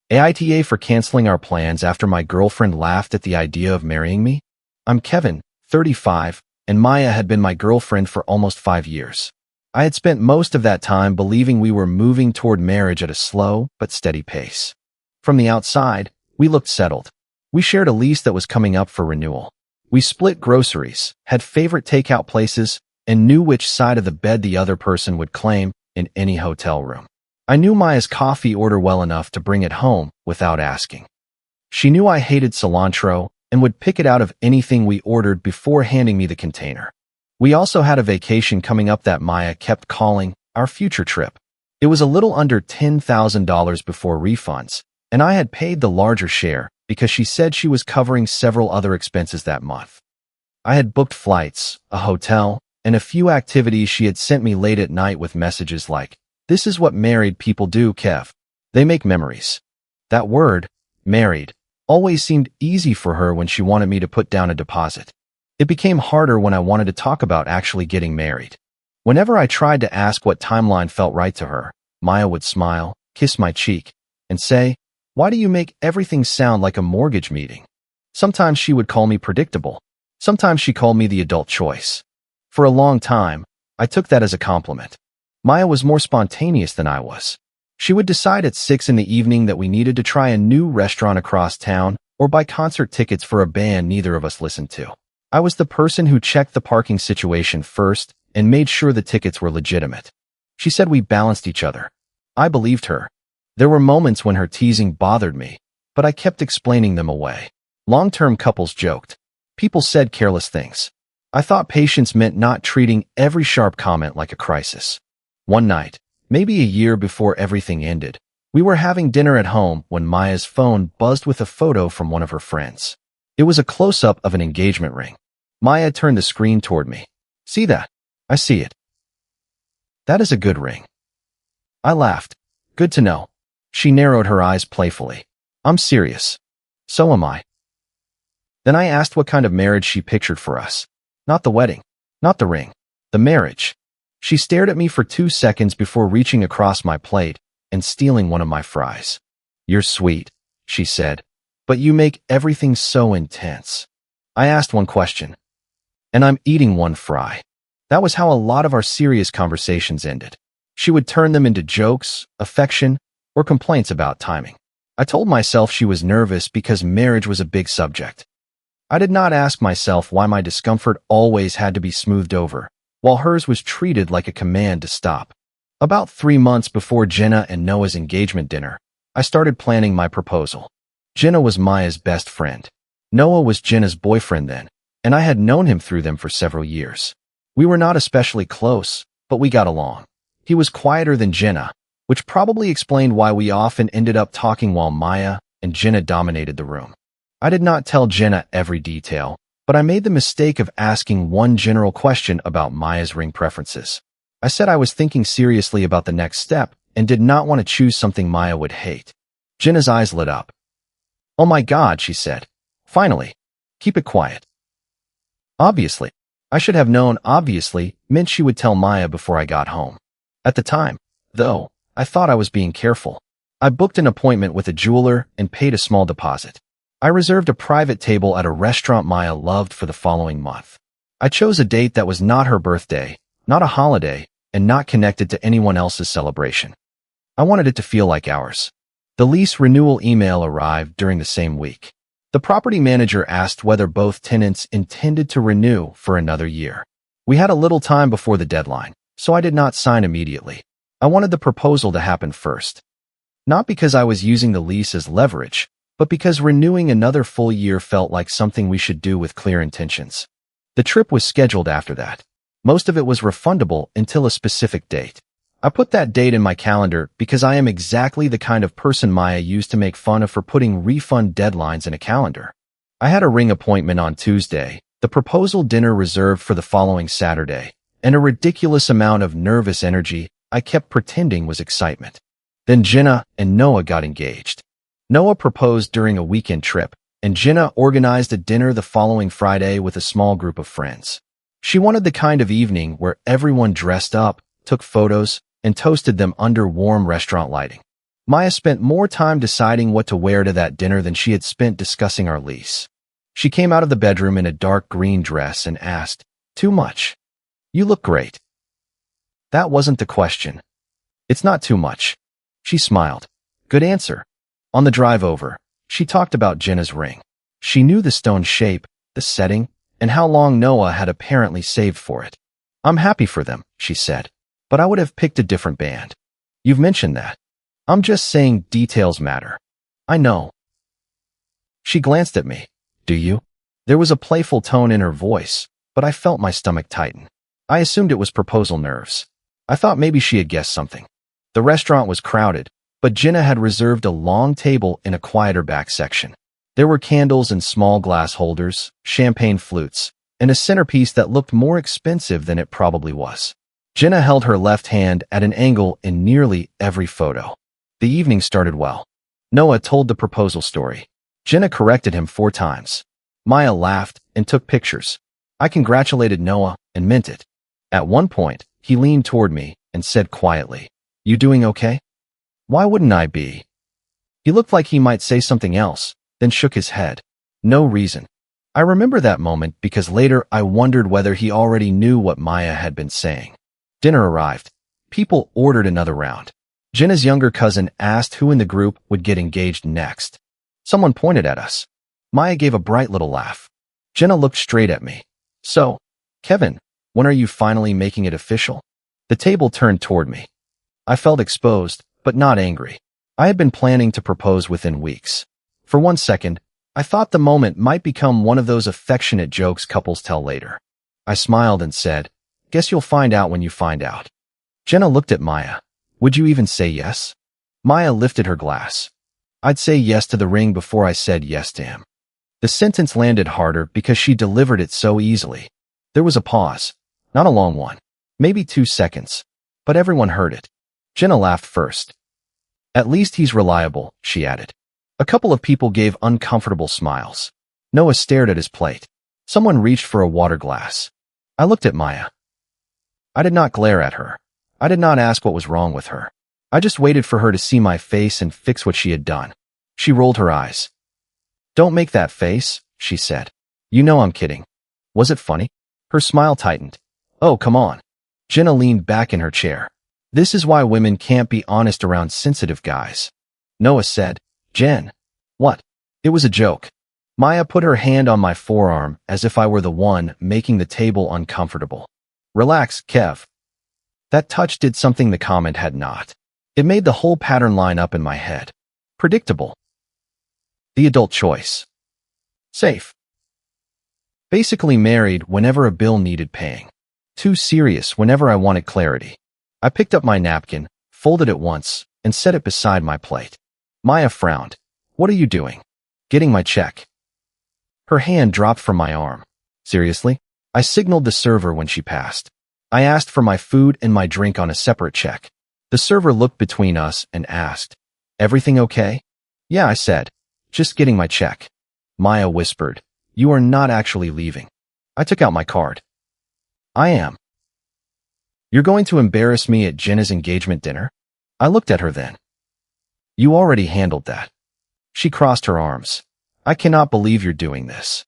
AITA for canceling our plans after my girlfriend laughed at the idea of marrying me? I'm Kevin, 35, and Maya had been my girlfriend for almost 5 years. I had spent most of that time believing we were moving toward marriage at a slow but steady pace. From the outside, we looked settled. We shared a lease that was coming up for renewal. We split groceries, had favorite takeout places, and knew which side of the bed the other person would claim in any hotel room. I knew Maya's coffee order well enough to bring it home without asking. She knew I hated cilantro and would pick it out of anything we ordered before handing me the container. We also had a vacation coming up that Maya kept calling our future trip. It was a little under $10,000 before refunds, and I had paid the larger share because she said she was covering several other expenses that month. I had booked flights, a hotel, and a few activities she had sent me late at night with messages like, "This is what married people do, Kev. They make memories." That word, married, always seemed easy for her when she wanted me to put down a deposit. It became harder when I wanted to talk about actually getting married. Whenever I tried to ask what timeline felt right to her, Maya would smile, kiss my cheek, and say, "Why do you make everything sound like a mortgage meeting?" Sometimes she would call me predictable. Sometimes she called me the adult choice. For a long time, I took that as a compliment. Maya was more spontaneous than I was. She would decide at 6 in the evening that we needed to try a new restaurant across town or buy concert tickets for a band neither of us listened to. I was the person who checked the parking situation first and made sure the tickets were legitimate. She said we balanced each other. I believed her. There were moments when her teasing bothered me, but I kept explaining them away. Long-term couples joked. People said careless things. I thought patience meant not treating every sharp comment like a crisis. One night, maybe a year before everything ended, we were having dinner at home when Maya's phone buzzed with a photo from one of her friends. It was a close-up of an engagement ring. Maya turned the screen toward me. "See that?" "I see it." "That is a good ring." I laughed. "Good to know." She narrowed her eyes playfully. "I'm serious." "So am I." Then I asked what kind of marriage she pictured for us. Not the wedding, not the ring, the marriage. She stared at me for 2 seconds before reaching across my plate and stealing one of my fries. "You're sweet," she said, "but you make everything so intense." I asked one question, and I'm eating one fry. That was how a lot of our serious conversations ended. She would turn them into jokes, affection, or complaints about timing. I told myself she was nervous because marriage was a big subject. I did not ask myself why my discomfort always had to be smoothed over, while hers was treated like a command to stop. About 3 months before Jenna and Noah's engagement dinner, I started planning my proposal. Jenna was Maya's best friend. Noah was Jenna's boyfriend then, and I had known him through them for several years. We were not especially close, but we got along. He was quieter than Jenna, which probably explained why we often ended up talking while Maya and Jenna dominated the room. I did not tell Jenna every detail, but I made the mistake of asking one general question about Maya's ring preferences. I said I was thinking seriously about the next step and did not want to choose something Maya would hate. Jenna's eyes lit up. "Oh my God," she said. "Finally. Keep it quiet." Obviously. I should have known obviously meant she would tell Maya before I got home. At the time, though, I thought I was being careful. I booked an appointment with a jeweler and paid a small deposit. I reserved a private table at a restaurant Maya loved for the following month. I chose a date that was not her birthday, not a holiday, and not connected to anyone else's celebration. I wanted it to feel like ours. The lease renewal email arrived during the same week. The property manager asked whether both tenants intended to renew for another year. We had a little time before the deadline, so I did not sign immediately. I wanted the proposal to happen first. Not because I was using the lease as leverage, but because renewing another full year felt like something we should do with clear intentions. The trip was scheduled after that. Most of it was refundable until a specific date. I put that date in my calendar because I am exactly the kind of person Maya used to make fun of for putting refund deadlines in a calendar. I had a ring appointment on Tuesday, the proposal dinner reserved for the following Saturday, and a ridiculous amount of nervous energy I kept pretending was excitement. Then Jenna and Noah got engaged. Noah proposed during a weekend trip, and Jenna organized a dinner the following Friday with a small group of friends. She wanted the kind of evening where everyone dressed up, took photos, and toasted them under warm restaurant lighting. Maya spent more time deciding what to wear to that dinner than she had spent discussing our lease. She came out of the bedroom in a dark green dress and asked, "Too much? You look great." That wasn't the question. "It's not too much." She smiled. "Good answer." On the drive over, she talked about Jenna's ring. She knew the stone shape, the setting, and how long Noah had apparently saved for it. "I'm happy for them," she said, "but I would have picked a different band." "You've mentioned that." "I'm just saying details matter." "I know." She glanced at me. "Do you?" There was a playful tone in her voice, but I felt my stomach tighten. I assumed it was proposal nerves. I thought maybe she had guessed something. The restaurant was crowded, but Jenna had reserved a long table in a quieter back section. There were candles and small glass holders, champagne flutes, and a centerpiece that looked more expensive than it probably was. Jenna held her left hand at an angle in nearly every photo. The evening started well. Noah told the proposal story. Jenna corrected him 4 times. Maya laughed and took pictures. I congratulated Noah and meant it. At one point, he leaned toward me and said quietly, "You doing okay?" Why wouldn't I be? He looked like he might say something else, then shook his head. No reason. I remember that moment because later I wondered whether he already knew what Maya had been saying. Dinner arrived. People ordered another round. Jenna's younger cousin asked who in the group would get engaged next. Someone pointed at us. Maya gave a bright little laugh. Jenna looked straight at me. "So, Kevin, when are you finally making it official?" The table turned toward me. I felt exposed, but not angry. I had been planning to propose within weeks. For one second, I thought the moment might become one of those affectionate jokes couples tell later. I smiled and said, "Guess you'll find out when you find out." Jenna looked at Maya. "Would you even say yes?" Maya lifted her glass. "I'd say yes to the ring before I said yes to him." The sentence landed harder because she delivered it so easily. There was a pause. Not a long one. Maybe 2 seconds. But everyone heard it. Jenna laughed first. "At least he's reliable," she added. A couple of people gave uncomfortable smiles. Noah stared at his plate. Someone reached for a water glass. I looked at Maya. I did not glare at her. I did not ask what was wrong with her. I just waited for her to see my face and fix what she had done. She rolled her eyes. "Don't make that face," she said. "You know I'm kidding." Was it funny? Her smile tightened. "Oh, come on." Jenna leaned back in her chair. "This is why women can't be honest around sensitive guys." Noah said, "Jen." "What?" It was a joke. Maya put her hand on my forearm as if I were the one making the table uncomfortable. "Relax, Kev." That touch did something the comment had not. It made the whole pattern line up in my head. Predictable. The adult choice. Safe. Basically married whenever a bill needed paying. Too serious whenever I wanted clarity. I picked up my napkin, folded it once, and set it beside my plate. Maya frowned. "What are you doing?" "Getting my check." Her hand dropped from my arm. "Seriously?" I signaled the server when she passed. I asked for my food and my drink on a separate check. The server looked between us and asked, "Everything okay?" "Yeah," I said. "Just getting my check." Maya whispered, "You are not actually leaving." I took out my card. "I am." "You're going to embarrass me at Jenna's engagement dinner?" I looked at her then. "You already handled that." She crossed her arms. "I cannot believe you're doing this."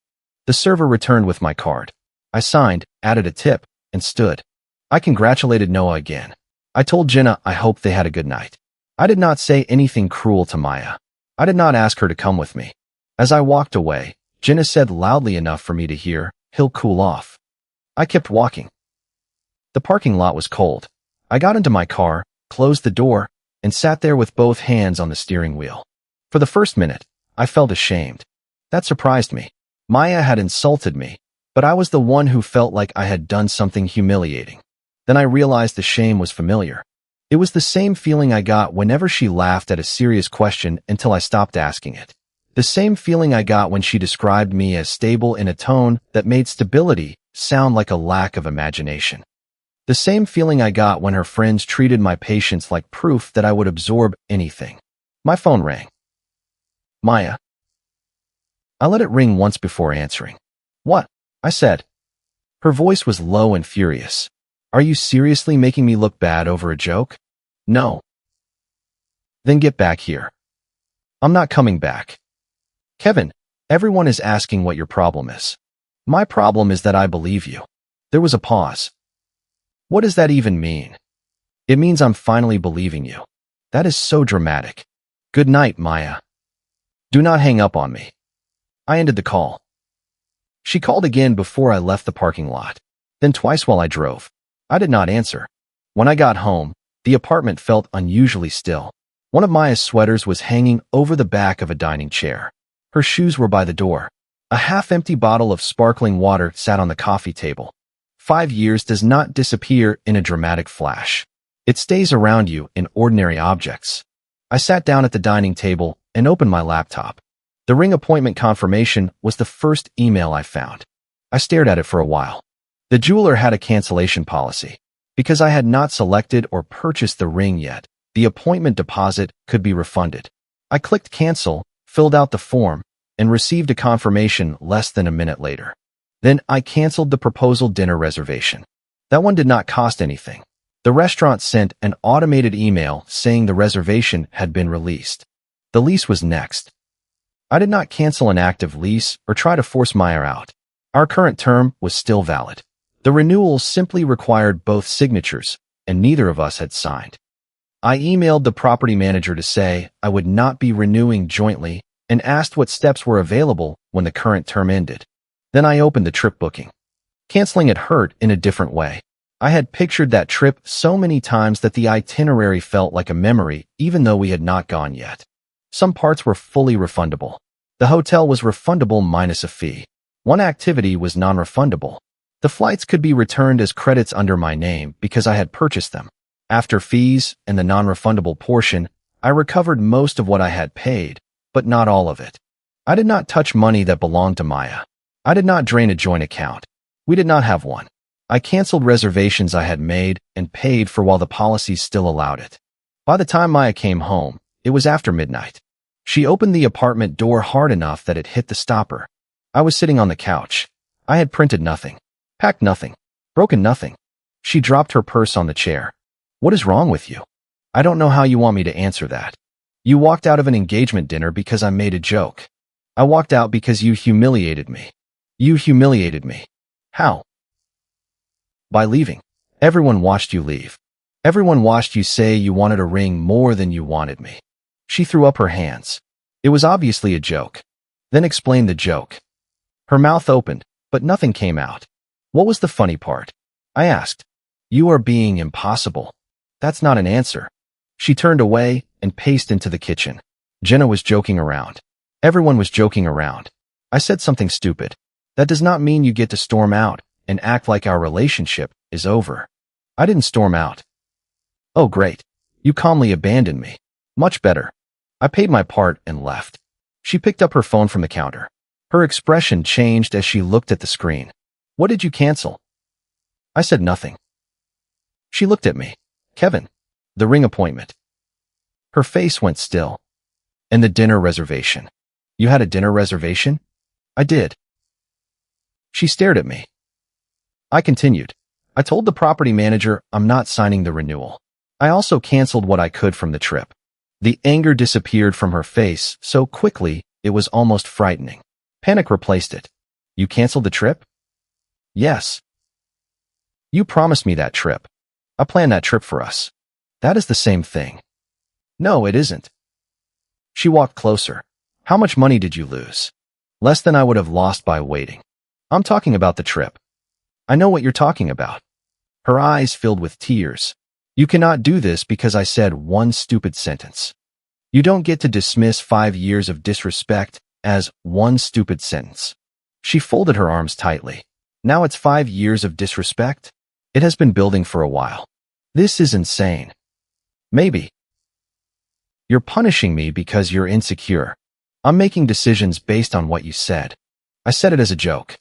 The server returned with my card. I signed, added a tip, and stood. I congratulated Noah again. I told Jenna I hoped they had a good night. I did not say anything cruel to Maya. I did not ask her to come with me. As I walked away, Jenna said loudly enough for me to hear, "He'll cool off." I kept walking. The parking lot was cold. I got into my car, closed the door, and sat there with both hands on the steering wheel. For the first minute, I felt ashamed. That surprised me. Maya had insulted me, but I was the one who felt like I had done something humiliating. Then I realized the shame was familiar. It was the same feeling I got whenever she laughed at a serious question until I stopped asking it. The same feeling I got when she described me as stable in a tone that made stability sound like a lack of imagination. The same feeling I got when her friends treated my patience like proof that I would absorb anything. My phone rang. "Maya." I let it ring once before answering. "What?" I said. Her voice was low and furious. "Are you seriously making me look bad over a joke?" "No." Then get back here. I'm not coming back. Kevin, everyone is asking what your problem is. My problem is that I believe you. There was a pause. What does that even mean? It means I'm finally believing you. That is so dramatic. Good night, Maya. Do not hang up on me. I ended the call. She called again before I left the parking lot, then twice while I drove. I did not answer. When I got home, the apartment felt unusually still. One of Maya's sweaters was hanging over the back of a dining chair. Her shoes were by the door. A half-empty bottle of sparkling water sat on the coffee table. 5 years does not disappear in a dramatic flash. It stays around you in ordinary objects. I sat down at the dining table and opened my laptop. The ring appointment confirmation was the first email I found. I stared at it for a while. The jeweler had a cancellation policy. Because I had not selected or purchased the ring yet, the appointment deposit could be refunded. I clicked cancel, filled out the form, and received a confirmation less than a minute later. Then I canceled the proposal dinner reservation. That one did not cost anything. The restaurant sent an automated email saying the reservation had been released. The lease was next. I did not cancel an active lease or try to force Maya out. Our current term was still valid. The renewal simply required both signatures, and neither of us had signed. I emailed the property manager to say I would not be renewing jointly and asked what steps were available when the current term ended. Then I opened the trip booking. Canceling it hurt in a different way. I had pictured that trip so many times that the itinerary felt like a memory, even though we had not gone yet. Some parts were fully refundable. The hotel was refundable minus a fee. One activity was non-refundable. The flights could be returned as credits under my name because I had purchased them. After fees and the non-refundable portion, I recovered most of what I had paid, but not all of it. I did not touch money that belonged to Maya. I did not drain a joint account. We did not have one. I canceled reservations I had made and paid for while the policies still allowed it. By the time Maya came home, it was after midnight. She opened the apartment door hard enough that it hit the stopper. I was sitting on the couch. I had printed nothing, packed nothing, broken nothing. She dropped her purse on the chair. What is wrong with you? I don't know how you want me to answer that. You walked out of an engagement dinner because I made a joke. I walked out because you humiliated me. You humiliated me. How? By leaving. Everyone watched you leave. Everyone watched you say you wanted a ring more than you wanted me. She threw up her hands. It was obviously a joke. Then explained the joke. Her mouth opened, but nothing came out. What was the funny part? I asked. You are being impossible. That's not an answer. She turned away and paced into the kitchen. Jenna was joking around. Everyone was joking around. I said something stupid. That does not mean you get to storm out and act like our relationship is over. I didn't storm out. Oh, great. You calmly abandoned me. Much better. I paid my part and left. She picked up her phone from the counter. Her expression changed as she looked at the screen. What did you cancel? I said nothing. She looked at me. Kevin, the ring appointment. Her face went still. And the dinner reservation. You had a dinner reservation? I did. She stared at me. I continued. I told the property manager I'm not signing the renewal. I also canceled what I could from the trip. The anger disappeared from her face so quickly it was almost frightening. Panic replaced it. You canceled the trip? Yes. You promised me that trip. I planned that trip for us. That is the same thing. No, it isn't. She walked closer. How much money did you lose? Less than I would have lost by waiting. I'm talking about the trip. I know what you're talking about. Her eyes filled with tears. You cannot do this because I said one stupid sentence. You don't get to dismiss 5 years of disrespect as one stupid sentence. She folded her arms tightly. Now it's 5 years of disrespect? It has been building for a while. This is insane. Maybe. You're punishing me because you're insecure. I'm making decisions based on what you said. I said it as a joke.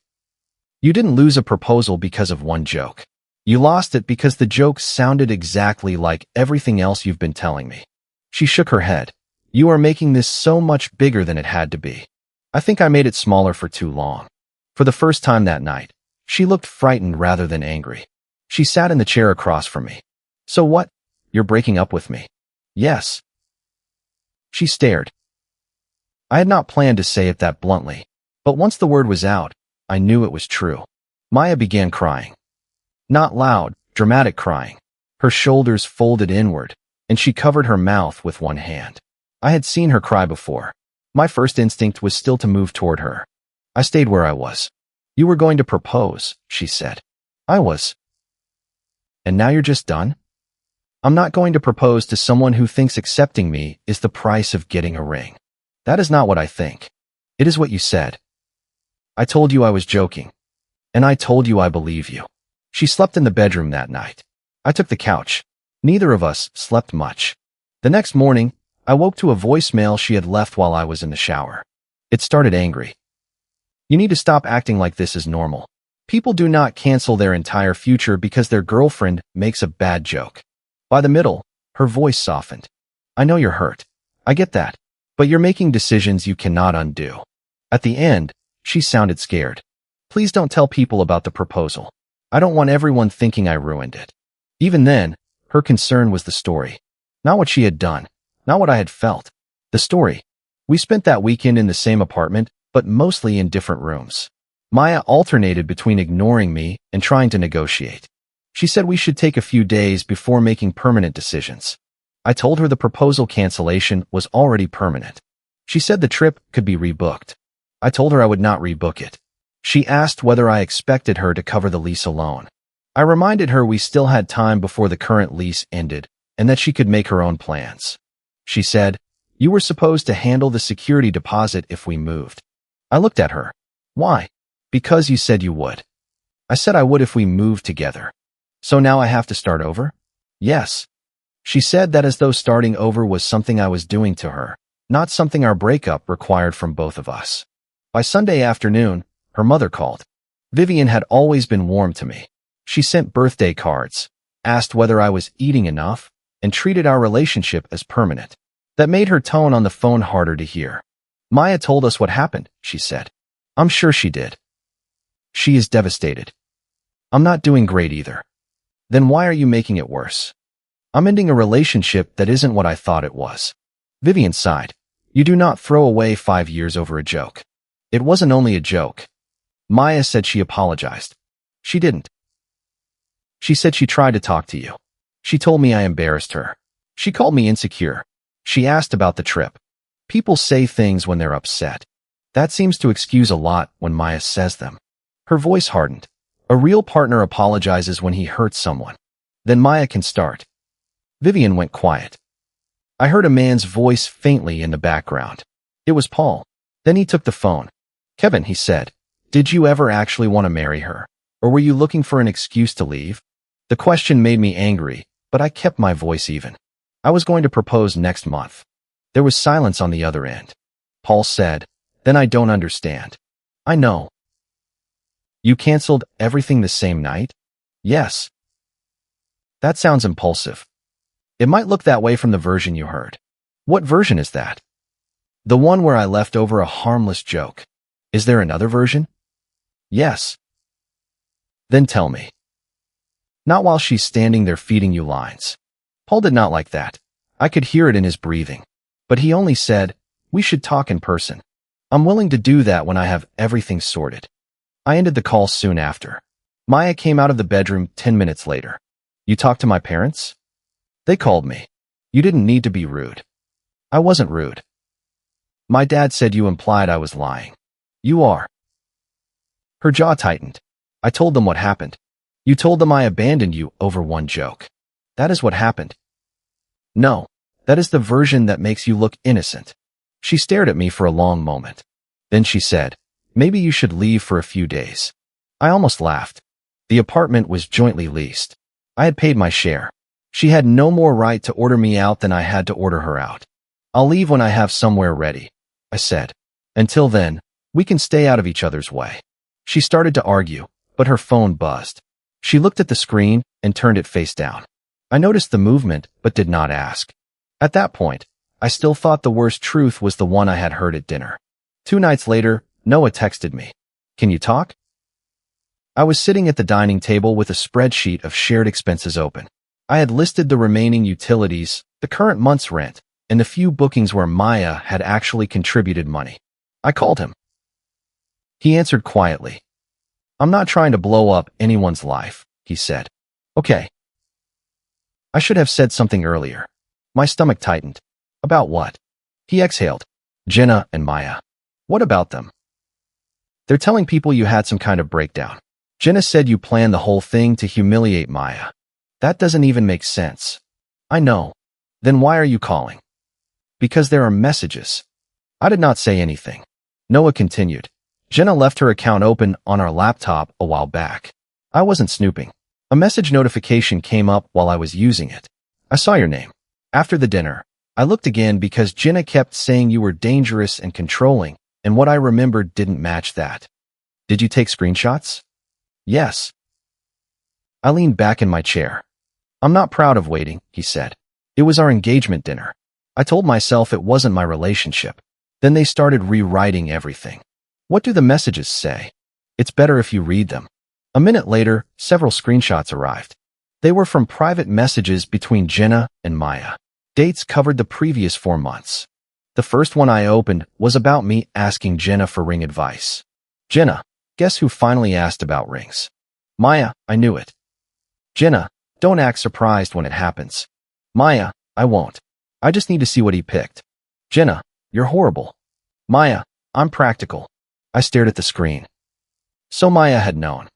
You didn't lose a proposal because of one joke. You lost it because the joke sounded exactly like everything else you've been telling me. She shook her head. You are making this so much bigger than it had to be. I think I made it smaller for too long. For the first time that night, she looked frightened rather than angry. She sat in the chair across from me. So what? You're breaking up with me? Yes. She stared. I had not planned to say it that bluntly, but once the word was out, I knew it was true. Maya began crying. Not loud, dramatic crying. Her shoulders folded inward, and she covered her mouth with one hand. I had seen her cry before. My first instinct was still to move toward her. I stayed where I was. You were going to propose, she said. I was. And now you're just done? I'm not going to propose to someone who thinks accepting me is the price of getting a ring. That is not what I think. It is what you said. I told you I was joking. And I told you I believe you. She slept in the bedroom that night. I took the couch. Neither of us slept much. The next morning, I woke to a voicemail she had left while I was in the shower. It started angry. You need to stop acting like this is normal. People do not cancel their entire future because their girlfriend makes a bad joke. By the middle, her voice softened. I know you're hurt. I get that. But you're making decisions you cannot undo. At the end, she sounded scared. Please don't tell people about the proposal. I don't want everyone thinking I ruined it. Even then, her concern was the story. Not what she had done. Not what I had felt. The story. We spent that weekend in the same apartment, but mostly in different rooms. Maya alternated between ignoring me and trying to negotiate. She said we should take a few days before making permanent decisions. I told her the proposal cancellation was already permanent. She said the trip could be rebooked. I told her I would not rebook it. She asked whether I expected her to cover the lease alone. I reminded her we still had time before the current lease ended and that she could make her own plans. She said, you were supposed to handle the security deposit if we moved. I looked at her. Why? Because you said you would. I said I would if we moved together. So now I have to start over? Yes. She said that as though starting over was something I was doing to her, not something our breakup required from both of us. By Sunday afternoon, her mother called. Vivian had always been warm to me. She sent birthday cards, asked whether I was eating enough, and treated our relationship as permanent. That made her tone on the phone harder to hear. Maya told us what happened, she said. I'm sure she did. She is devastated. I'm not doing great either. Then why are you making it worse? I'm ending a relationship that isn't what I thought it was. Vivian sighed. You do not throw away 5 years over a joke. It wasn't only a joke. Maya said she apologized. She didn't. She said she tried to talk to you. She told me I embarrassed her. She called me insecure. She asked about the trip. People say things when they're upset. That seems to excuse a lot when Maya says them. Her voice hardened. A real partner apologizes when he hurts someone. Then Maya can start. Vivian went quiet. I heard a man's voice faintly in the background. It was Paul. Then he took the phone. Kevin, he said, did you ever actually want to marry her? Or were you looking for an excuse to leave? The question made me angry, but I kept my voice even. I was going to propose next month. There was silence on the other end. Paul said, then I don't understand. I know. You canceled everything the same night? Yes. That sounds impulsive. It might look that way from the version you heard. What version is that? The one where I left over a harmless joke. Is there another version? Yes. Then tell me. Not while she's standing there feeding you lines. Paul did not like that. I could hear it in his breathing. But he only said, we should talk in person. I'm willing to do that when I have everything sorted. I ended the call soon after. Maya came out of the bedroom 10 minutes later. You talked to my parents? They called me. You didn't need to be rude. I wasn't rude. My dad said you implied I was lying. You are. Her jaw tightened. I told them what happened. You told them I abandoned you over one joke. That is what happened. No, that is the version that makes you look innocent. She stared at me for a long moment. Then she said, maybe you should leave for a few days. I almost laughed. The apartment was jointly leased. I had paid my share. She had no more right to order me out than I had to order her out. I'll leave when I have somewhere ready, I said. Until then, we can stay out of each other's way. She started to argue, but her phone buzzed. She looked at the screen and turned it face down. I noticed the movement, but did not ask. At that point, I still thought the worst truth was the one I had heard at dinner. 2 nights later, Noah texted me. Can you talk? I was sitting at the dining table with a spreadsheet of shared expenses open. I had listed the remaining utilities, the current month's rent, and the few bookings where Maya had actually contributed money. I called him. He answered quietly. "I'm not trying to blow up anyone's life," he said. "Okay." I should have said something earlier. My stomach tightened. About what? He exhaled. "Jenna and Maya." "What about them?" "They're telling people you had some kind of breakdown. Jenna said you planned the whole thing to humiliate Maya." "That doesn't even make sense." "I know. Then why are you calling?" "Because there are messages." I did not say anything. Noah continued. "Jenna left her account open on our laptop a while back. I wasn't snooping. A message notification came up while I was using it. I saw your name. After the dinner, I looked again because Jenna kept saying you were dangerous and controlling, and what I remembered didn't match that." "Did you take screenshots?" "Yes." I leaned back in my chair. "I'm not proud of waiting," he said. "It was our engagement dinner. I told myself it wasn't my relationship. Then they started rewriting everything." "What do the messages say?" "It's better if you read them." A minute later, several screenshots arrived. They were from private messages between Jenna and Maya. Dates covered the previous 4 months. The first one I opened was about me asking Jenna for ring advice. "Jenna, guess who finally asked about rings?" "Maya, I knew it." "Jenna, don't act surprised when it happens." "Maya, I won't. I just need to see what he picked." "Jenna, you're horrible." "Maya, I'm practical." I stared at the screen. So Maya had known.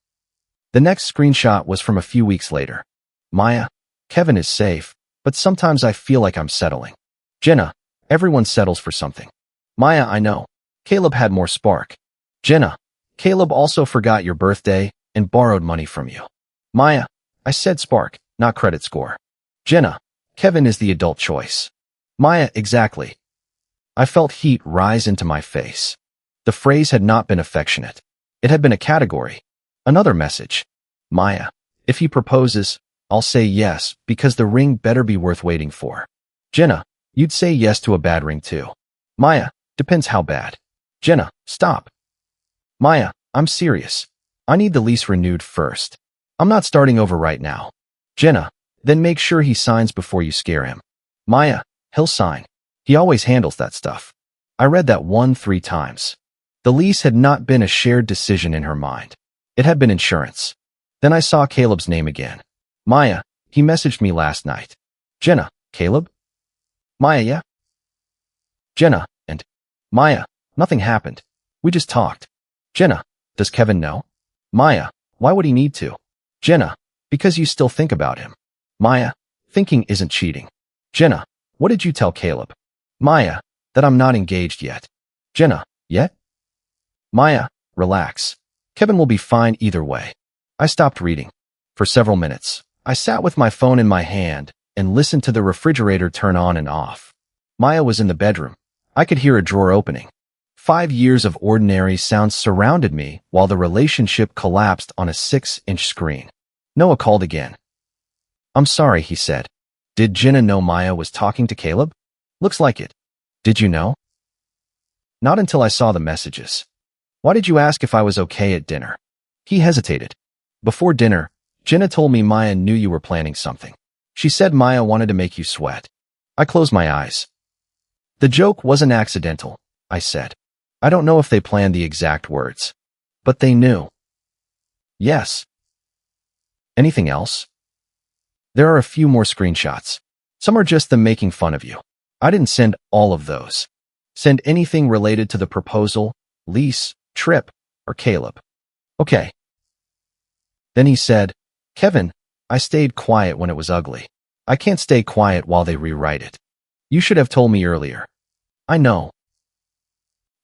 The next screenshot was from a few weeks later. "Maya, Kevin is safe, but sometimes I feel like I'm settling." "Jenna, everyone settles for something." "Maya, I know. Caleb had more spark." "Jenna, Caleb also forgot your birthday and borrowed money from you." "Maya, I said spark, not credit score." "Jenna, Kevin is the adult choice." "Maya, exactly." I felt heat rise into my face. The phrase had not been affectionate. It had been a category. Another message. "Maya, if he proposes, I'll say yes because the ring better be worth waiting for." "Jenna, you'd say yes to a bad ring too." "Maya, depends how bad." "Jenna, stop." "Maya, I'm serious. I need the lease renewed first. I'm not starting over right now." "Jenna, then make sure he signs before you scare him." "Maya, he'll sign. He always handles that stuff." I read that 3 times. The lease had not been a shared decision in her mind. It had been insurance. Then I saw Caleb's name again. "Maya, he messaged me last night." "Jenna, Caleb?" "Maya, yeah." "Jenna, and Maya, nothing happened. We just talked." "Jenna, does Kevin know?" "Maya, why would he need to?" "Jenna, because you still think about him." "Maya, thinking isn't cheating." "Jenna, what did you tell Caleb?" "Maya, that I'm not engaged yet." "Jenna, yet?" "Maya, relax. Kevin will be fine either way." I stopped reading. For several minutes, I sat with my phone in my hand and listened to the refrigerator turn on and off. Maya was in the bedroom. I could hear a drawer opening. 5 years of ordinary sounds surrounded me while the relationship collapsed on a 6-inch screen. Noah called again. "I'm sorry," he said. "Did Jenna know Maya was talking to Caleb?" "Looks like it." "Did you know?" "Not until I saw the messages." "Why did you ask if I was okay at dinner?" He hesitated. "Before dinner, Jenna told me Maya knew you were planning something. She said Maya wanted to make you sweat." I closed my eyes. "The joke wasn't accidental," I said. "I don't know if they planned the exact words. But they knew." "Yes." "Anything else?" "There are a few more screenshots. Some are just them making fun of you. I didn't send all of those. Send anything related to the proposal, lease, trip, or Caleb." "Okay." Then he said, "Kevin, I stayed quiet when it was ugly. I can't stay quiet while they rewrite it. You should have told me earlier." "I know."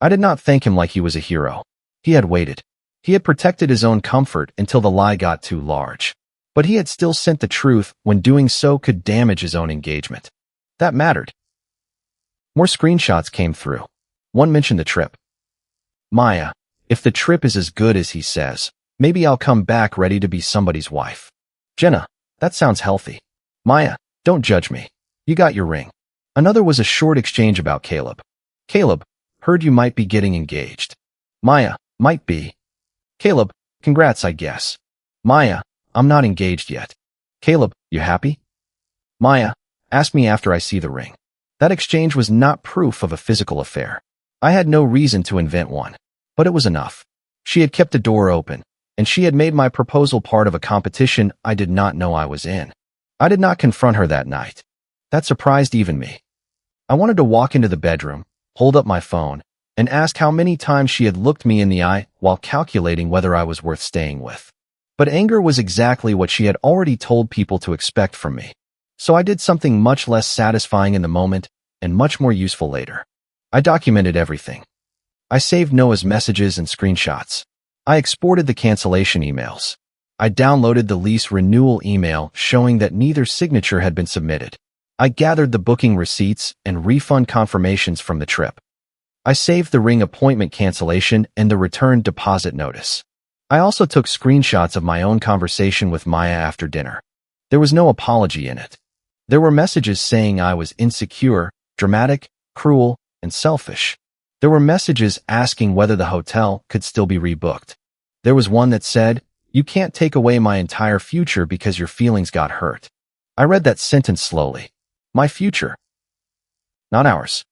I did not thank him like he was a hero. He had waited. He had protected his own comfort until the lie got too large. But he had still sent the truth when doing so could damage his own engagement. That mattered. More screenshots came through. One mentioned the trip. "Maya, if the trip is as good as he says, maybe I'll come back ready to be somebody's wife." "Jenna, that sounds healthy." "Maya, don't judge me. You got your ring." Another was a short exchange about Caleb. "Caleb, heard you might be getting engaged." "Maya, might be." "Caleb, congrats, I guess." "Maya, I'm not engaged yet." "Caleb, you happy?" "Maya, ask me after I see the ring." That exchange was not proof of a physical affair. I had no reason to invent one, but it was enough. She had kept the door open, and she had made my proposal part of a competition I did not know I was in. I did not confront her that night. That surprised even me. I wanted to walk into the bedroom, hold up my phone, and ask how many times she had looked me in the eye while calculating whether I was worth staying with. But anger was exactly what she had already told people to expect from me. So I did something much less satisfying in the moment and much more useful later. I documented everything. I saved Noah's messages and screenshots. I exported the cancellation emails. I downloaded the lease renewal email showing that neither signature had been submitted. I gathered the booking receipts and refund confirmations from the trip. I saved the ring appointment cancellation and the return deposit notice. I also took screenshots of my own conversation with Maya after dinner. There was no apology in it. There were messages saying I was insecure, dramatic, cruel, and selfish. There were messages asking whether the hotel could still be rebooked. There was one that said, "You can't take away my entire future because your feelings got hurt." I read that sentence slowly. My future. Not ours.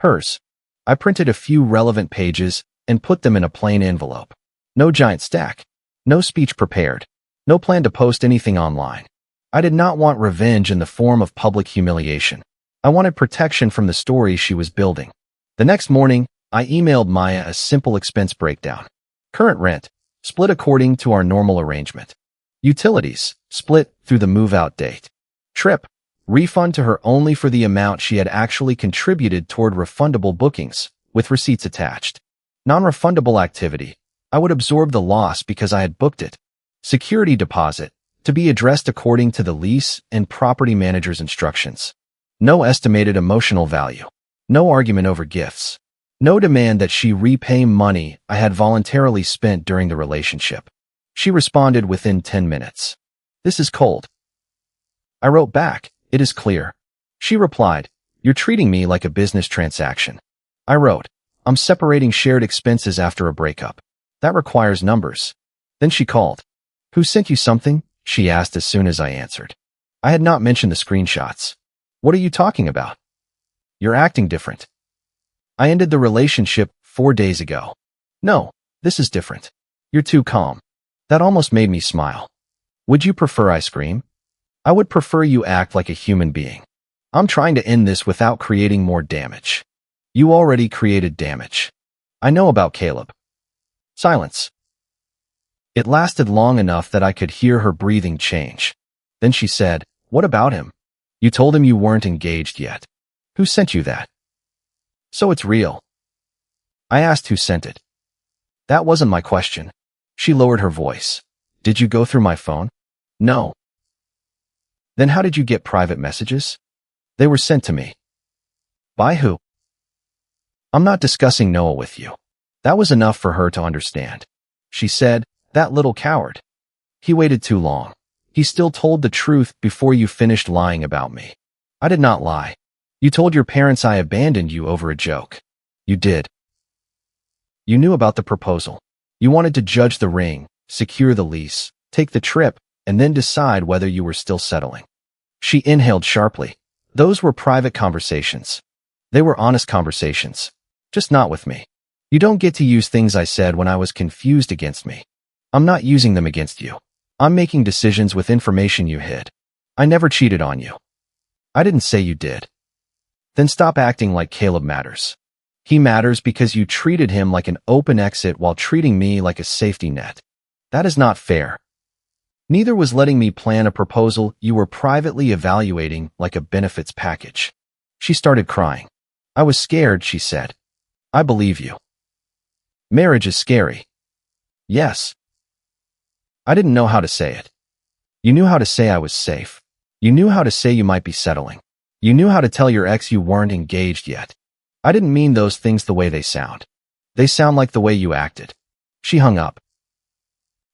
Hers. I printed a few relevant pages and put them in a plain envelope. No giant stack. No speech prepared. No plan to post anything online. I did not want revenge in the form of public humiliation. I wanted protection from the story she was building. The next morning, I emailed Maya a simple expense breakdown. Current rent, split according to our normal arrangement. Utilities, split through the move-out date. Trip, refund to her only for the amount she had actually contributed toward refundable bookings, with receipts attached. Non-refundable activity, I would absorb the loss because I had booked it. Security deposit, to be addressed according to the lease and property manager's instructions. No estimated emotional value. No argument over gifts. No demand that she repay money I had voluntarily spent during the relationship. She responded within 10 minutes. "This is cold." I wrote back, "It is clear." She replied, "You're treating me like a business transaction." I wrote, "I'm separating shared expenses after a breakup. That requires numbers." Then she called. "Who sent you something?" she asked as soon as I answered. I had not mentioned the screenshots. "What are you talking about? You're acting different." "I ended the relationship 4 days ago." "No, this is different. You're too calm." That almost made me smile. "Would you prefer I scream?" "I would prefer you act like a human being. I'm trying to end this without creating more damage." "You already created damage. I know about Caleb." Silence. It lasted long enough that I could hear her breathing change. Then she said, "What about him? You told him you weren't engaged yet. Who sent you that?" "So it's real." I asked who sent it. "That wasn't my question." She lowered her voice. "Did you go through my phone?" "No." "Then how did you get private messages?" "They were sent to me." "By who?" "I'm not discussing Noah with you." That was enough for her to understand. She said, "That little coward. He waited too long. He still told the truth before you finished lying about me." "I did not lie. You told your parents I abandoned you over a joke." "You did. You knew about the proposal. You wanted to judge the ring, secure the lease, take the trip, and then decide whether you were still settling." She inhaled sharply. "Those were private conversations. They were honest conversations. Just not with me. You don't get to use things I said when I was confused against me. I'm not using them against you. I'm making decisions with information you hid. I never cheated on you." "I didn't say you did." "Then stop acting like Caleb matters. He matters because you treated him like an open exit while treating me like a safety net. That is not fair. Neither was letting me plan a proposal you were privately evaluating like a benefits package." She started crying. "I was scared," she said. "I believe you. Marriage is scary." "Yes." "I didn't know how to say it. You knew how to say I was safe. You knew how to say you might be settling. You knew how to tell your ex you weren't engaged yet. I didn't mean those things the way they sound. They sound like the way you acted." She hung up.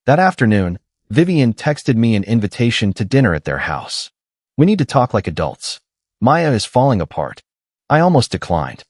That afternoon, Vivian texted me an invitation to dinner at their house. "We need to talk like adults. Maya is falling apart." I almost declined.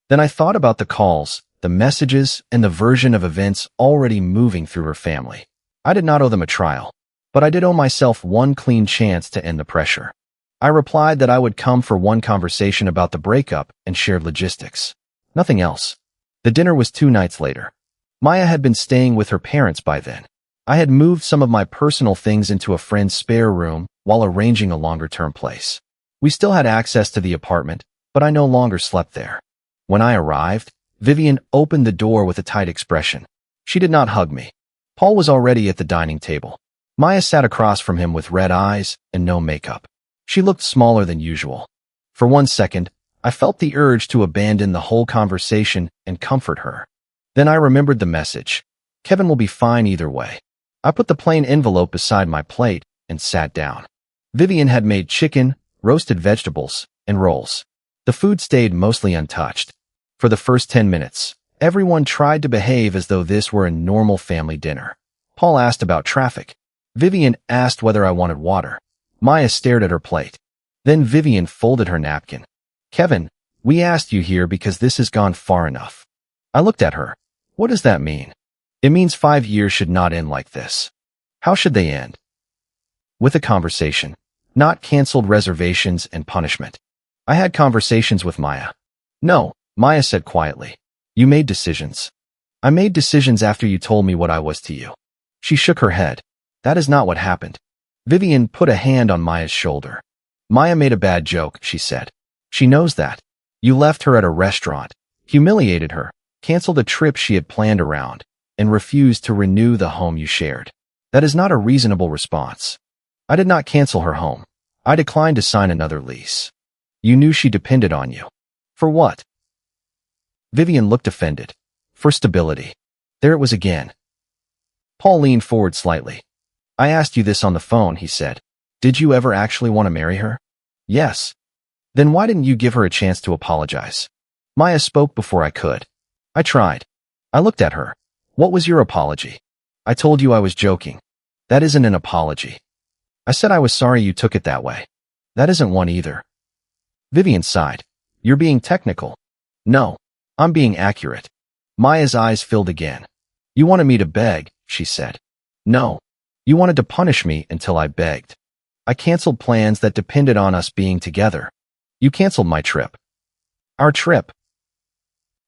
Then I thought about the calls, the messages, and the version of events already moving through her family. I did not owe them a trial, but I did owe myself one clean chance to end the pressure. I replied that I would come for one conversation about the breakup and shared logistics. Nothing else. The dinner was 2 nights later. Maya had been staying with her parents by then. I had moved some of my personal things into a friend's spare room while arranging a longer-term place. We still had access to the apartment, but I no longer slept there. When I arrived, Vivian opened the door with a tight expression. She did not hug me. Paul was already at the dining table. Maya sat across from him with red eyes and no makeup. She looked smaller than usual. For 1 second, I felt the urge to abandon the whole conversation and comfort her. Then I remembered the message. Kevin will be fine either way. I put the plain envelope beside my plate and sat down. Vivian had made chicken, roasted vegetables, and rolls. The food stayed mostly untouched. For the first 10 minutes, everyone tried to behave as though this were a normal family dinner. Paul asked about traffic. Vivian asked whether I wanted water. Maya stared at her plate. Then Vivian folded her napkin. Kevin, we asked you here because this has gone far enough. I looked at her. What does that mean? It means 5 years should not end like this. How should they end? With a conversation, not canceled reservations and punishment. I had conversations with Maya. No, Maya said quietly. You made decisions. I made decisions after you told me what I was to you. She shook her head. That is not what happened. Vivian put a hand on Maya's shoulder. Maya made a bad joke, she said. She knows that. You left her at a restaurant, humiliated her, canceled a trip she had planned around, and refused to renew the home you shared. That is not a reasonable response. I did not cancel her home. I declined to sign another lease. You knew she depended on you. For what? Vivian looked offended. For stability. There it was again. Paul leaned forward slightly. I asked you this on the phone, he said. Did you ever actually want to marry her? Yes. Then why didn't you give her a chance to apologize? Maya spoke before I could. I tried. I looked at her. What was your apology? I told you I was joking. That isn't an apology. I said I was sorry you took it that way. That isn't one either. Vivian sighed. You're being technical. No, I'm being accurate. Maya's eyes filled again. You wanted me to beg, she said. No. You wanted to punish me until I begged. I canceled plans that depended on us being together. You canceled my trip. Our trip.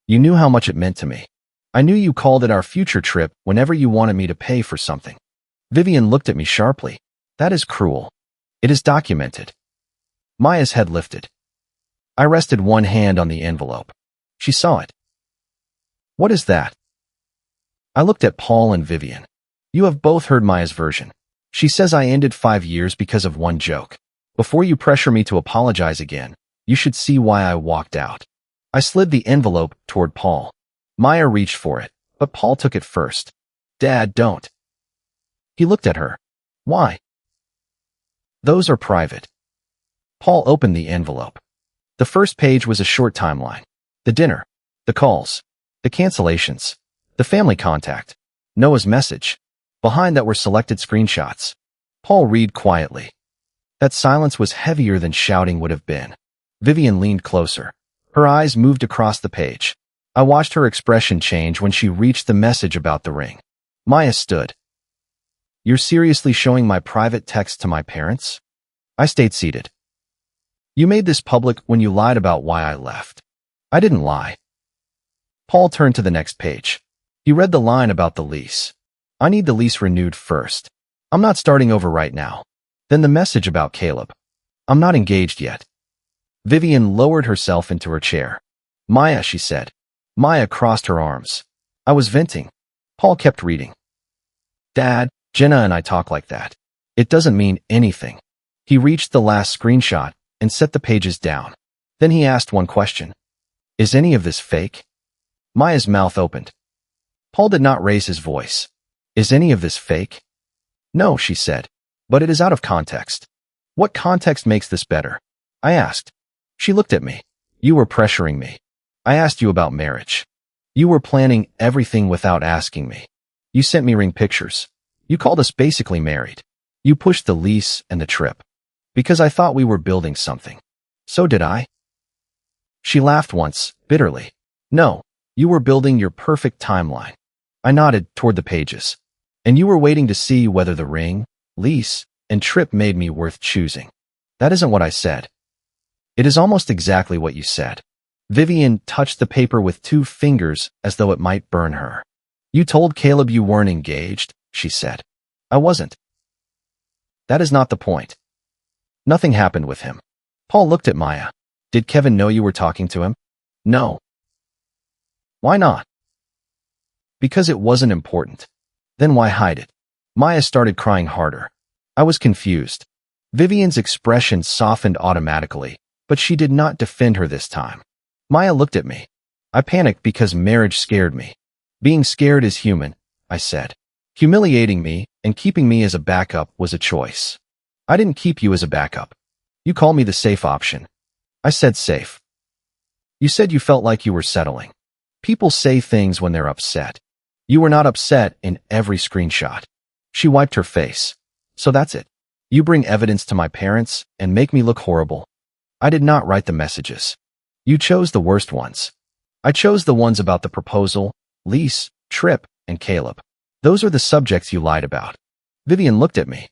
You knew how much it meant to me. I knew you called it our future trip whenever you wanted me to pay for something. Vivian looked at me sharply. That is cruel. It is documented. Maya's head lifted. I rested one hand on the envelope. She saw it. What is that? I looked at Paul and Vivian. You have both heard Maya's version. She says I ended 5 years because of one joke. Before you pressure me to apologize again, you should see why I walked out. I slid the envelope toward Paul. Maya reached for it, but Paul took it first. Dad, don't. He looked at her. Why? Those are private. Paul opened the envelope. The first page was a short timeline. The dinner, the calls, the cancellations, the family contact, Noah's message. Behind that were selected screenshots. Paul read quietly. That silence was heavier than shouting would have been. Vivian leaned closer. Her eyes moved across the page. I watched her expression change when she reached the message about the ring. Maya stood. You're seriously showing my private text to my parents? I stayed seated. You made this public when you lied about why I left. I didn't lie. Paul turned to the next page. He read the line about the lease. I need the lease renewed first. I'm not starting over right now. Then the message about Caleb. I'm not engaged yet. Vivian lowered herself into her chair. Maya, she said. Maya crossed her arms. I was venting. Paul kept reading. Dad, Jenna and I talk like that. It doesn't mean anything. He reached the last screenshot and set the pages down. Then he asked one question. Is any of this fake? Maya's mouth opened. Paul did not raise his voice. Is any of this fake? No, she said, but it is out of context. What context makes this better? I asked. She looked at me. You were pressuring me. I asked you about marriage. You were planning everything without asking me. You sent me ring pictures. You called us basically married. You pushed the lease and the trip. Because I thought we were building something. So did I. She laughed once, bitterly. No, you were building your perfect timeline. I nodded toward the pages. And you were waiting to see whether the ring, lease, and trip made me worth choosing. That isn't what I said. It is almost exactly what you said. Vivian touched the paper with 2 fingers as though it might burn her. You told Caleb you weren't engaged, she said. I wasn't. That is not the point. Nothing happened with him. Paul looked at Maya. Did Kevin know you were talking to him? No. Why not? Because it wasn't important. Then why hide it? Maya started crying harder. I was confused. Vivian's expression softened automatically, but she did not defend her this time. Maya looked at me. I panicked because marriage scared me. Being scared is human, I said. Humiliating me and keeping me as a backup was a choice. I didn't keep you as a backup. You call me the safe option. I said safe. You said you felt like you were settling. People say things when they're upset. You were not upset in every screenshot. She wiped her face. So that's it. You bring evidence to my parents and make me look horrible. I did not write the messages. You chose the worst ones. I chose the ones about the proposal, lease, trip, and Caleb. Those are the subjects you lied about. Vivian looked at me.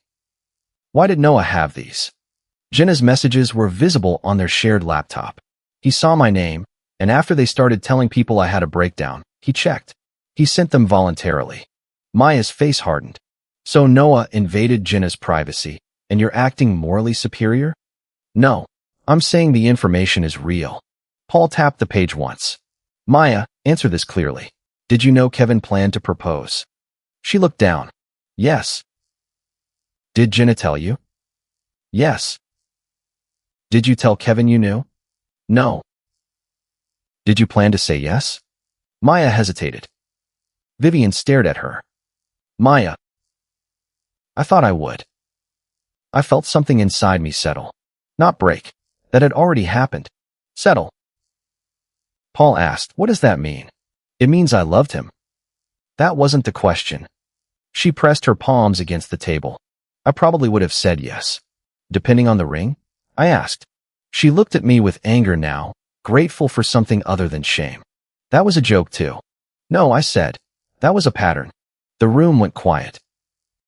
Why did Noah have these? Jenna's messages were visible on their shared laptop. He saw my name, and after they started telling people I had a breakdown, he checked. He sent them voluntarily. Maya's face hardened. So Noah invaded Jenna's privacy, and you're acting morally superior? No. I'm saying the information is real. Paul tapped the page once. Maya, answer this clearly. Did you know Kevin planned to propose? She looked down. Yes. Did Jenna tell you? Yes. Did you tell Kevin you knew? No. Did you plan to say yes? Maya hesitated. Vivian stared at her. Maya. I thought I would. I felt something inside me settle. Not break. That had already happened. Settle. Paul asked, what does that mean? It means I loved him. That wasn't the question. She pressed her palms against the table. I probably would have said yes. Depending on the ring? I asked. She looked at me with anger now, grateful for something other than shame. That was a joke too. No, I said. That was a pattern. The room went quiet.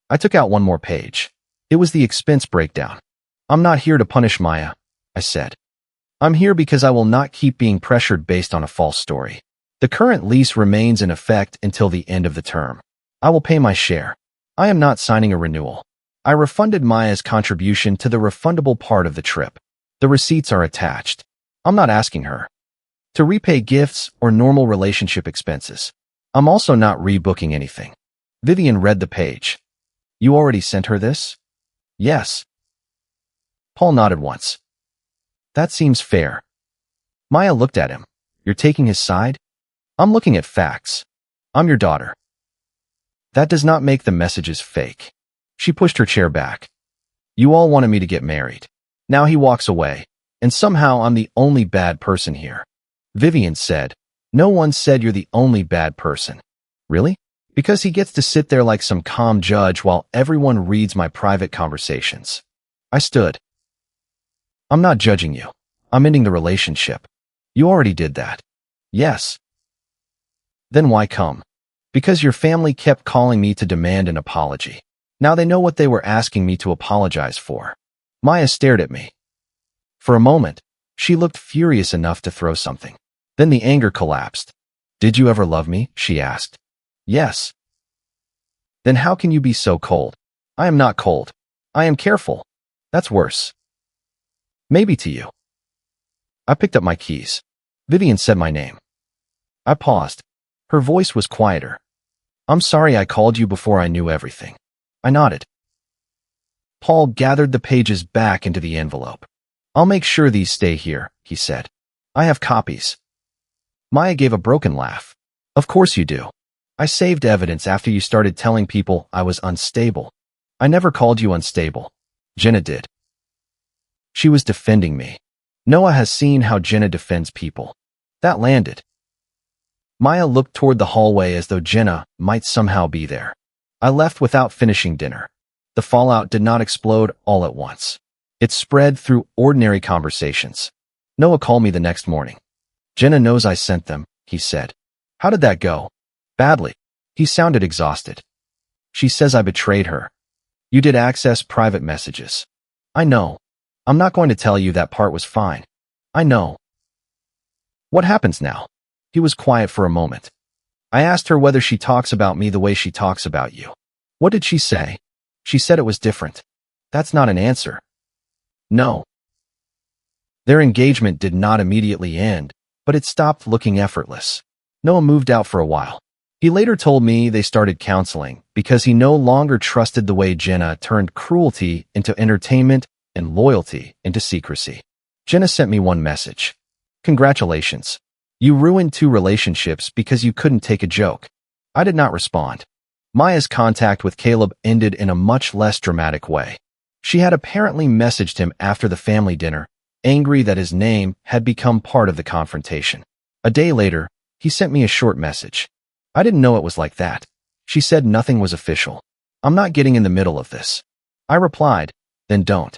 I took out one more page. It was the expense breakdown. I'm not here to punish Maya, I said. I'm here because I will not keep being pressured based on a false story. The current lease remains in effect until the end of the term. I will pay my share. I am not signing a renewal. I refunded Maya's contribution to the refundable part of the trip. The receipts are attached. I'm not asking her to repay gifts or normal relationship expenses. I'm also not rebooking anything. Vivian read the page. You already sent her this? Yes. Paul nodded once. That seems fair. Maya looked at him. You're taking his side? I'm looking at facts. I'm your daughter. That does not make the messages fake. She pushed her chair back. You all wanted me to get married. Now he walks away, and somehow I'm the only bad person here. Vivian said, no one said you're the only bad person. Really? Because he gets to sit there like some calm judge while everyone reads my private conversations. I stood. I'm not judging you. I'm ending the relationship. You already did that. Yes. Then why come? Because your family kept calling me to demand an apology. Now they know what they were asking me to apologize for. Maya stared at me. For a moment, she looked furious enough to throw something. Then the anger collapsed. Did you ever love me? She asked. Yes. Then how can you be so cold? I am not cold. I am careful. That's worse. Maybe to you. I picked up my keys. Vivian said my name. I paused. Her voice was quieter. I'm sorry I called you before I knew everything. I nodded. Paul gathered the pages back into the envelope. I'll make sure these stay here, he said. I have copies. Maya gave a broken laugh. Of course you do. I saved evidence after you started telling people I was unstable. I never called you unstable. Jenna did. She was defending me. Noah has seen how Jenna defends people. That landed. Maya looked toward the hallway as though Jenna might somehow be there. I left without finishing dinner. The fallout did not explode all at once. It spread through ordinary conversations. Noah called me the next morning. Jenna knows I sent them, he said. How did that go? Badly. He sounded exhausted. She says I betrayed her. You did access private messages. I know. I'm not going to tell you that part was fine. I know. What happens now? He was quiet for a moment. I asked her whether she talks about me the way she talks about you. What did she say? She said it was different. That's not an answer. No. Their engagement did not immediately end, but it stopped looking effortless. Noah moved out for a while. He later told me they started counseling because he no longer trusted the way Jenna turned cruelty into entertainment and loyalty into secrecy. Jenna sent me one message. Congratulations. You ruined 2 relationships because you couldn't take a joke. I did not respond. Maya's contact with Caleb ended in a much less dramatic way. She had apparently messaged him after the family dinner, angry that his name had become part of the confrontation. A day later, he sent me a short message. I didn't know it was like that. She said nothing was official. I'm not getting in the middle of this. I replied, then don't.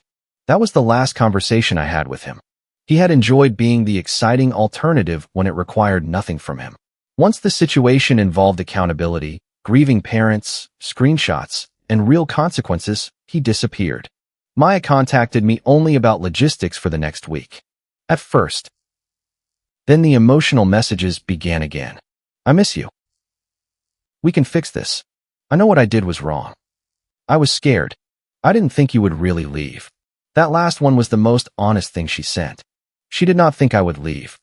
That was the last conversation I had with him. He had enjoyed being the exciting alternative when it required nothing from him. Once the situation involved accountability, grieving parents, screenshots, and real consequences, he disappeared. Maya contacted me only about logistics for the next week. At first. Then the emotional messages began again. I miss you. We can fix this. I know what I did was wrong. I was scared. I didn't think you would really leave. That last one was the most honest thing she sent. She did not think I would leave.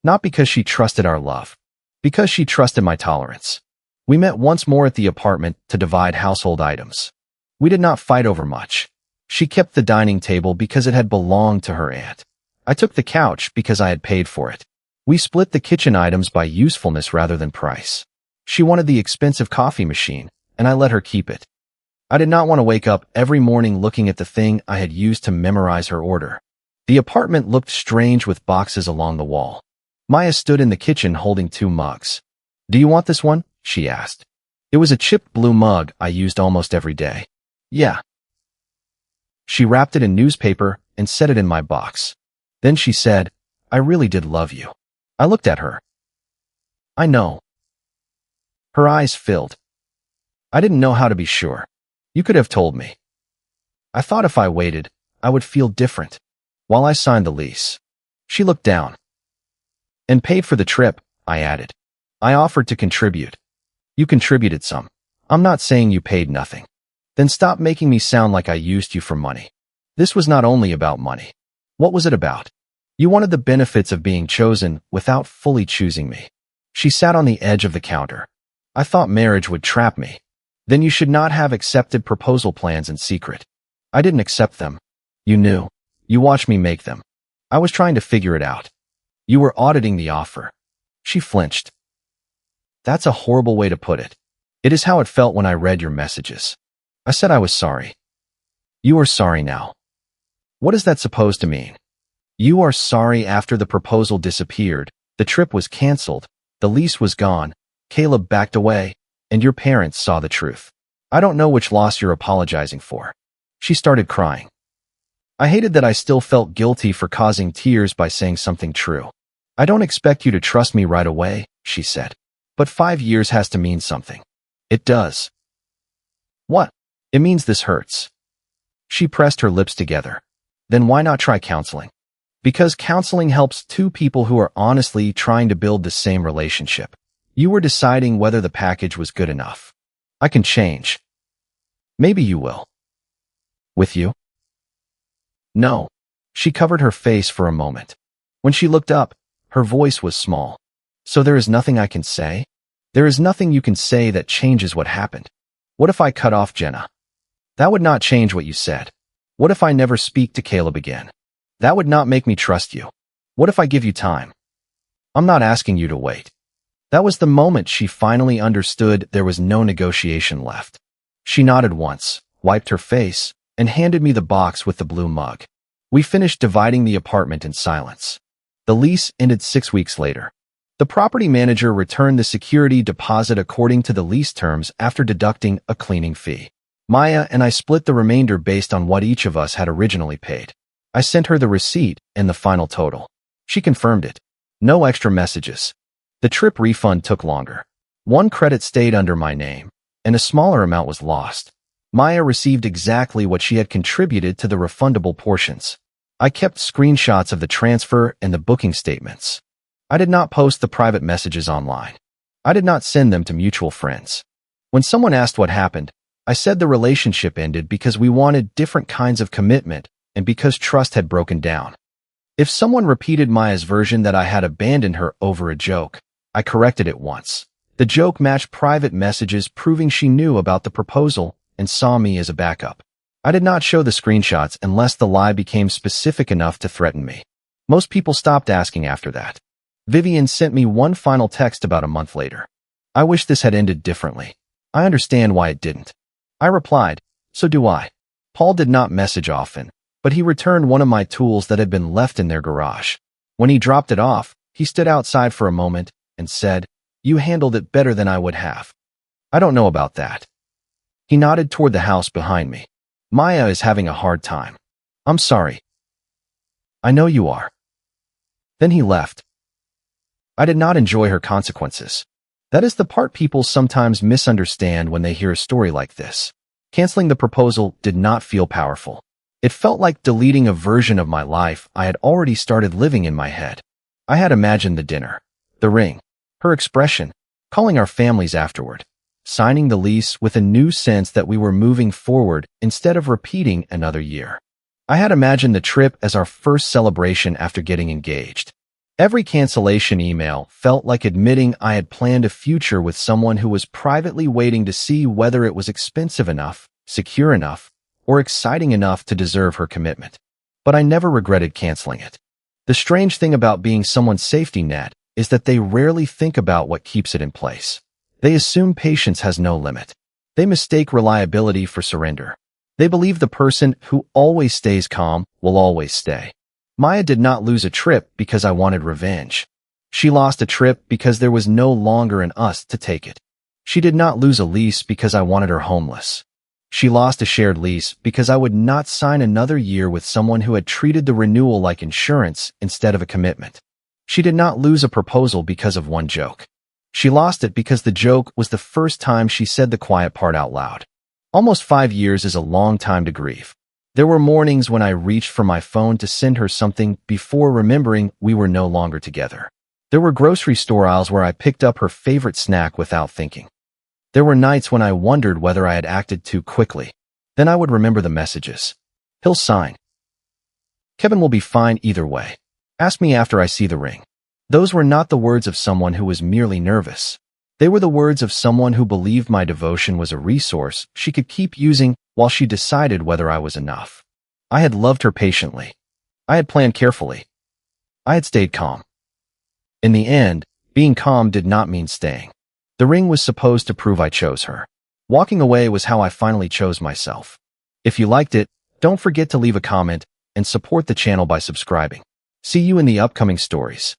Not because she trusted our love. Because she trusted my tolerance. We met once more at the apartment to divide household items. We did not fight over much. She kept the dining table because it had belonged to her aunt. I took the couch because I had paid for it. We split the kitchen items by usefulness rather than price. She wanted the expensive coffee machine, and I let her keep it. I did not want to wake up every morning looking at the thing I had used to memorize her order. The apartment looked strange with boxes along the wall. Maya stood in the kitchen holding 2 mugs. Do you want this one? She asked. It was a chipped blue mug I used almost every day. Yeah. She wrapped it in newspaper and set it in my box. Then she said, I really did love you. I looked at her. I know. Her eyes filled. I didn't know how to be sure. You could have told me. I thought if I waited, I would feel different. While I signed the lease. She looked down. And paid for the trip, I added. I offered to contribute. You contributed some. I'm not saying you paid nothing. Then stop making me sound like I used you for money. This was not only about money. What was it about? You wanted the benefits of being chosen without fully choosing me. She sat on the edge of the counter. I thought marriage would trap me. Then you should not have accepted proposal plans in secret. I didn't accept them. You knew. You watched me make them. I was trying to figure it out. You were auditing the offer. She flinched. That's a horrible way to put it. It is how it felt when I read your messages. I said I was sorry. You are sorry now. What is that supposed to mean? You are sorry after the proposal disappeared, the trip was canceled, the lease was gone, Caleb backed away, and your parents saw the truth. I don't know which loss you're apologizing for. She started crying. I hated that I still felt guilty for causing tears by saying something true. I don't expect you to trust me right away, she said. But 5 years has to mean something. It does. What? It means this hurts. She pressed her lips together. Then why not try counseling? Because counseling helps 2 people who are honestly trying to build the same relationship. You were deciding whether the package was good enough. I can change. Maybe you will. With you? No. She covered her face for a moment. When she looked up, her voice was small. So there is nothing I can say? There is nothing you can say that changes what happened. What if I cut off Jenna? That would not change what you said. What if I never speak to Caleb again? That would not make me trust you. What if I give you time? I'm not asking you to wait. That was the moment she finally understood there was no negotiation left. She nodded once, wiped her face, and handed me the box with the blue mug. We finished dividing the apartment in silence. The lease ended 6 weeks later. The property manager returned the security deposit according to the lease terms after deducting a cleaning fee. Maya and I split the remainder based on what each of us had originally paid. I sent her the receipt and the final total. She confirmed it. No extra messages. The trip refund took longer. 1 credit stayed under my name, and a smaller amount was lost. Maya received exactly what she had contributed to the refundable portions. I kept screenshots of the transfer and the booking statements. I did not post the private messages online. I did not send them to mutual friends. When someone asked what happened, I said the relationship ended because we wanted different kinds of commitment and because trust had broken down. If someone repeated Maya's version that I had abandoned her over a joke, I corrected it once. The joke matched private messages proving she knew about the proposal and saw me as a backup. I did not show the screenshots unless the lie became specific enough to threaten me. Most people stopped asking after that. Vivian sent me one final text about a month later. I wish this had ended differently. I understand why it didn't. I replied, so do I. Paul did not message often, but he returned one of my tools that had been left in their garage. When he dropped it off, he stood outside for a moment and said, "You handled it better than I would have." I don't know about that. He nodded toward the house behind me. Maya is having a hard time. I'm sorry. I know you are. Then he left. I did not enjoy her consequences. That is the part people sometimes misunderstand when they hear a story like this. Canceling the proposal did not feel powerful. It felt like deleting a version of my life I had already started living in my head. I had imagined the dinner, the ring, her expression, calling our families afterward, signing the lease with a new sense that we were moving forward instead of repeating another year. I had imagined the trip as our first celebration after getting engaged. Every cancellation email felt like admitting I had planned a future with someone who was privately waiting to see whether it was expensive enough, secure enough, or exciting enough to deserve her commitment. But I never regretted canceling it. The strange thing about being someone's safety net is that they rarely think about what keeps it in place. They assume patience has no limit. They mistake reliability for surrender. They believe the person who always stays calm will always stay. Maya did not lose a trip because I wanted revenge. She lost a trip because there was no longer an us to take it. She did not lose a lease because I wanted her homeless. She lost a shared lease because I would not sign another year with someone who had treated the renewal like insurance instead of a commitment. She did not lose a proposal because of one joke. She lost it because the joke was the first time she said the quiet part out loud. Almost 5 years is a long time to grieve. There were mornings when I reached for my phone to send her something before remembering we were no longer together. There were grocery store aisles where I picked up her favorite snack without thinking. There were nights when I wondered whether I had acted too quickly. Then I would remember the messages. He'll sign. Kevin will be fine either way. Ask me after I see the ring. Those were not the words of someone who was merely nervous. They were the words of someone who believed my devotion was a resource she could keep using while she decided whether I was enough. I had loved her patiently. I had planned carefully. I had stayed calm. In the end, being calm did not mean staying. The ring was supposed to prove I chose her. Walking away was how I finally chose myself. If you liked it, don't forget to leave a comment and support the channel by subscribing. See you in the upcoming stories.